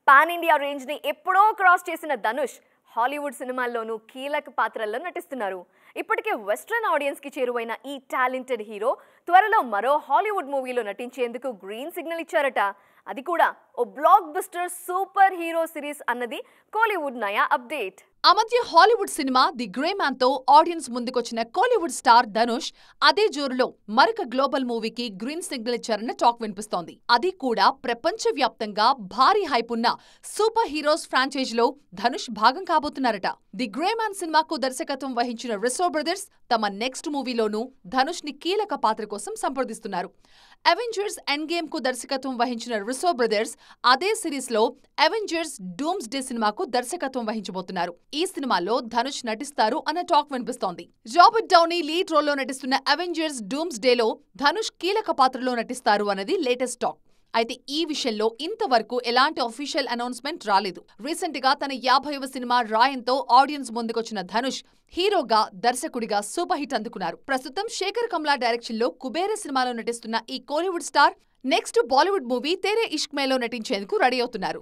Pan India range ని ఎప్పుడో cross చేసిన ధనుష్ హాలీవుడ్ సినిమాల్లోనూ కీలక పాత్రల్లో నటిస్తున్నారు. ఇప్పటికే వెస్ట్రన్ ఆడియన్స్ కి చేరువైన ఈ టాలెంటెడ్ హీరో త్వరలో మరో హాలీవుడ్ మూవీలో నటించేందుకు గ్రీన్ సిగ్నల్ ఇచ్చారట. అది కూడా ఓ blockbuster super hero series అన్నది కోలీవుడ్ నయా అప్డేట్. ఆ మధ్య Hollywood cinema the Gray Man తో ఆడియన్స్ ముందుకొచ్చిన కోలీవుడ్ స్టార్ ధనుష్ అదే జోరులో మరొక గ్లోబల్ మూవీకి గ్రీన్ సిగ్నల్ ఇచ్చారన్న టాక్ వినిపిస్తోంది. అది కూడా ప్రపంచవ్యాప్తంగా భారీ హైప్ ఉన్న సూపర్ హీరోస్ ఫ్రాంచైజీలో ధనుష్ భాగం కాబోతున్నారట. ది గ్రే మ్యాన్ సినిమాకు దర్శకత్వం వహించిన రుస్సో బ్రదర్స్ తమ నెక్స్ట్ మూవీలోనూ ధనుష్ ని కీలక పాత్ర కోసం సంప్రదిస్తున్నారు. అవెంజర్స్ ఎండ్ గేమ్ కు దర్శకత్వం వహించిన రుస్సో బ్రదర్స్ అదే సిరీస్ లో అవెంజర్స్ డూమ్స్ డే సినిమాకు దర్శకత్వం వహించబోతున్నారు. ఈ సినిమాలో ధనుష్ నటిస్తారు అన్న టాక్ వినిపిస్తోంది. రాబర్ట్ డౌనీ లీడ్ రోల్లో నటిస్తున్న అవెంజర్స్ డూమ్స్ డేలో ధనుష్ కీలక పాత్రలో నటిస్తారు అన్నది లేటెస్ట్ టాక్. అయితే ఈ విషయంలో ఇంతవరకు ఎలాంటి అఫీషియల్ అనౌన్స్మెంట్ రాలేదు. రీసెంట్ గా తన 50వ సినిమా రాయన్తో ఆడియన్స్ ముందుకొచ్చిన ధనుష్ హీరోగా, దర్శకుడిగా సూపర్ హిట్ అందుకున్నారు. ప్రస్తుతం శేఖర్ కమ్లా డైరెక్షన్ లో కుబేర సినిమాలో నటిస్తున్న ఈ Kollywood star next Bollywood movie Tere Ishq మేలో నటించేందుకు రెడీ అవుతున్నారు.